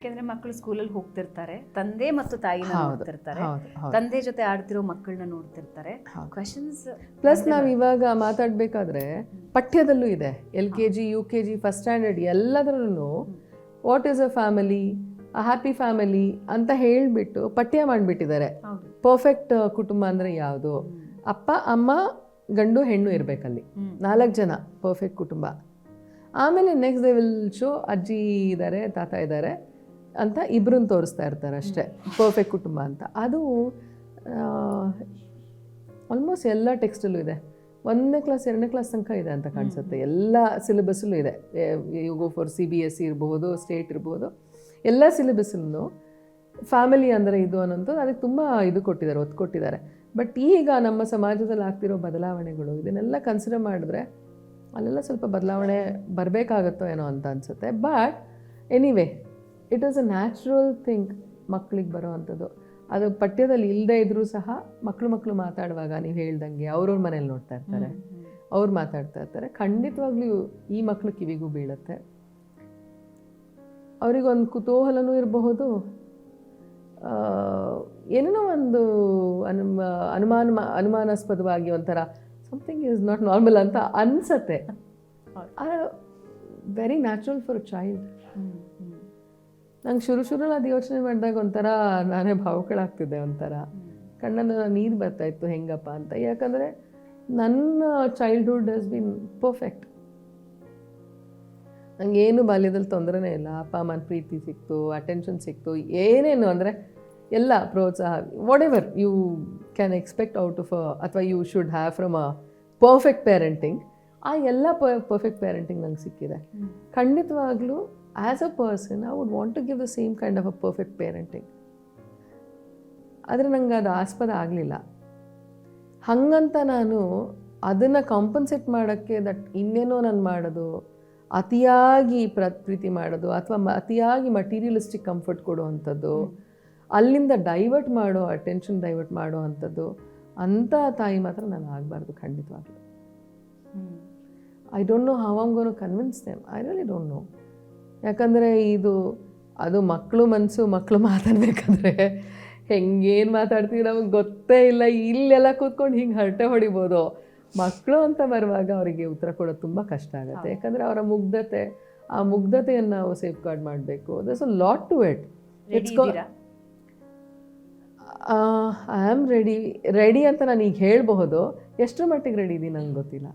ಯಾಕೆಂದ್ರೆ ಮಕ್ಕಳು ಸ್ಕೂಲಲ್ಲಿ ಹೋಗ್ತಿರ್ತಾರೆ, ತಂದೆ ಮತ್ತು ತಾಯಿನ ನೋಡ್ತಿರ್ತಾರೆ, ತಂದೆ ಜೊತೆ ಆಡ್ತಿರೋ ಮಕ್ಕಳನ್ನ ನೋಡ್ತಿರ್ತಾರೆ. ಕ್ವೆಶನ್ಸ್ ಪ್ಲಸ್ ನಾವು ಇವಾಗ ಮಾತಾಡಬೇಕಾದ್ರೆ ಪಠ್ಯದಲ್ಲೂ ಇದೆ, LKG UKG ಫಸ್ಟ್ ಸ್ಟ್ಯಾಂಡರ್ಡ್ ಎಲ್ಲದರಲ್ಲೂ what is a family, a happy family ಅಂತ ಹೇಳಿಬಿಟ್ಟು ಪಠ್ಯ ಮಾಡಿಬಿಟ್ಟಿದ್ದಾರೆ. ಪರ್ಫೆಕ್ಟ್ ಕುಟುಂಬ ಅಂದರೆ ಯಾವುದು? ಅಪ್ಪ ಅಮ್ಮ ಗಂಡು ಹೆಣ್ಣು ಇರಬೇಕಲ್ಲಿ, 4 ಜನ ಪರ್ಫೆಕ್ಟ್ ಕುಟುಂಬ. ಆಮೇಲೆ ನೆಕ್ಸ್ಟ್ ದೇ ವಿಲ್ ಶೋ ಅಜ್ಜಿ ಇದ್ದಾರೆ, ತಾತ ಇದ್ದಾರೆ ಅಂತ ಇಬ್ಬರನ್ನ ತೋರಿಸ್ತಾ ಇರ್ತಾರೆ ಅಷ್ಟೇ ಪರ್ಫೆಕ್ಟ್ ಕುಟುಂಬ ಅಂತ. ಅದು ಆಲ್ಮೋಸ್ಟ್ ಎಲ್ಲ ಟೆಕ್ಸ್ಟಲ್ಲೂ ಇದೆ. 1ನೇ ಕ್ಲಾಸ್ 2ನೇ ಕ್ಲಾಸ್ ತನಕ ಇದೆ ಅಂತ ಕಾಣಿಸುತ್ತೆ. ಎಲ್ಲ ಸಿಲೆಬಸ್ಸಲ್ಲೂ ಇದೆ. ಯು ಗೋ ಫಾರ್ CBSE ಇರ್ಬೋದು, ಸ್ಟೇಟ್ ಇರ್ಬೋದು, ಎಲ್ಲ ಸಿಲೆಬಸ್ಸಲ್ಲೂ ಫ್ಯಾಮಿಲಿ ಅಂದರೆ ಇದು ಅನ್ನೋಂಥದ್ದು ಅದಕ್ಕೆ ತುಂಬ ಇದು ಕೊಟ್ಟಿದ್ದಾರೆ, ಒತ್ತು ಕೊಟ್ಟಿದ್ದಾರೆ. ಬಟ್ ಈಗ ನಮ್ಮ ಸಮಾಜದಲ್ಲಿ ಆಗ್ತಿರೋ ಬದಲಾವಣೆಗಳು ಇದನ್ನೆಲ್ಲ ಕನ್ಸಿಡರ್ ಮಾಡಿದ್ರೆ ಅಲ್ಲೆಲ್ಲ ಸ್ವಲ್ಪ ಬದಲಾವಣೆ ಬರಬೇಕಾಗತ್ತೋ ಏನೋ ಅಂತ ಅನಿಸುತ್ತೆ. But anyway it is a natural thing ಮಕ್ಕಳಿಗೆ ಬರೋ ಅಂಥದ್ದು. ಅದು ಪಠ್ಯದಲ್ಲಿ ಇಲ್ಲದೆ ಇದ್ದರೂ ಸಹ ಮಕ್ಕಳು ಮಾತಾಡುವಾಗ ನೀವು ಹೇಳ್ದಂಗೆ ಅವ್ರವ್ರ ಮನೇಲಿ ನೋಡ್ತಾ ಇರ್ತಾರೆ, ಅವ್ರು ಮಾತಾಡ್ತಾ ಇರ್ತಾರೆ. ಖಂಡಿತವಾಗ್ಲೂ ಈ ಮಕ್ಕಳು ಕಿವಿಗೂ ಬೀಳುತ್ತೆ. ಅವರಿಗೊಂದು ಕುತೂಹಲನೂ ಇರಬಹುದು, ಏನೇನೋ ಒಂದು ಅನುಮಾನಾಸ್ಪದವಾಗಿ ಒಂಥರ ಸಮಥಿಂಗ್ ಈಸ್ ನಾಟ್ ನಾರ್ಮಲ್ ಅಂತ ಅನಿಸತ್ತೆ. Very natural for a child. ನಂಗೆ ಶುರುನಲ್ಲಿ ಅದು ಯೋಚನೆ ಮಾಡಿದಾಗ ಒಂಥರ ನಾನೇ ಭಾವುಕಳಾಗ್ತಿದ್ದೆ, ಒಂಥರ ಕಣ್ಣನ್ನು ನೀರು ಬರ್ತಾಯಿತ್ತು ಹೆಂಗಪ್ಪ ಅಂತ. ಯಾಕಂದರೆ ನನ್ನ ಚೈಲ್ಡ್ಹುಡ್ ಹ್ಯಾಸ್ ಬೀನ್ ಪರ್ಫೆಕ್ಟ್. ನನಗೇನು ಬಾಲ್ಯದಲ್ಲಿ ತೊಂದರೆನೇ ಇಲ್ಲ. ಅಪ್ಪ ಅಮ್ಮನ ಪ್ರೀತಿ ಸಿಕ್ತು, ಅಟೆನ್ಷನ್ ಸಿಕ್ತು, ಏನೇನು ಅಂದರೆ ಎಲ್ಲ ಪ್ರೋತ್ಸಾಹ, whatever you can expect out of ಅಥವಾ you should have from a perfect parenting. ಆ ಎಲ್ಲ ಪರ್ಫೆಕ್ಟ್ ಪೇರೆಂಟಿಂಗ್ ನಂಗೆ ಸಿಕ್ಕಿದೆ. ಖಂಡಿತವಾಗ್ಲೂ as a person I would want to give the same kind of a perfect parenting. ಆದರೆ ನಂಗೆ ಅದು ಆಸ್ಪದ ಆಗಲಿಲ್ಲ. ಹಾಗಂತ ನಾನು ಅದನ್ನು ಕಾಂಪನ್ಸೇಟ್ ಮಾಡೋಕ್ಕೆ ಇನ್ನೇನೋ ನಾನು ಮಾಡೋದು, ಅತಿಯಾಗಿ ಪ್ರೀತಿ ಮಾಡೋದು ಅಥವಾ ಅತಿಯಾಗಿ ಮಟೀರಿಯಲಿಸ್ಟಿಕ್ ಕಂಫರ್ಟ್ ಕೊಡುವಂಥದ್ದು, ಅಲ್ಲಿಂದ ಡೈವರ್ಟ್ ಮಾಡೋ ಅಟೆನ್ಷನ್ ಡೈವರ್ಟ್ ಮಾಡೋ ಅಂಥದ್ದು ಅಂಥ ತಾಯಿ ಮಾತ್ರ ನಾನು ಆಗಬಾರ್ದು ಖಂಡಿತವಾಗ್ಲೂ. I don't know how I am going to convince them. I really don't know. ಯಾಕಂದರೆ ಅದು ಮಕ್ಕಳು ಮಾತಾಡಬೇಕಾದ್ರೆ ಹೆಂಗೇನು ಮಾತಾಡ್ತೀವಿ ನಮಗೆ ಗೊತ್ತೇ ಇಲ್ಲ. ಇಲ್ಲೆಲ್ಲ ಕೂತ್ಕೊಂಡು ಹಿಂಗೆ ಹರಟೆ ಹೊಡಿಬೋದು. ಮಕ್ಕಳು ಅಂತ ಬರುವಾಗ ಅವರಿಗೆ ಉತ್ತರ ಕೊಡೋದು ತುಂಬ ಕಷ್ಟ ಆಗುತ್ತೆ. ಯಾಕಂದರೆ ಅವರ ಆ ಮುಗ್ಧತೆಯನ್ನು ನಾವು ಸೇಫ್ ಗಾರ್ಡ್ ಮಾಡಬೇಕು. There's a lot to it. I am ready ಅಂತ ನಾನು ಈಗ ಹೇಳಬಹುದು. ಎಷ್ಟರ ಮಟ್ಟಿಗೆ ರೆಡಿ ಇದ್ದೀನಿ ನಂಗೆ ಗೊತ್ತಿಲ್ಲ.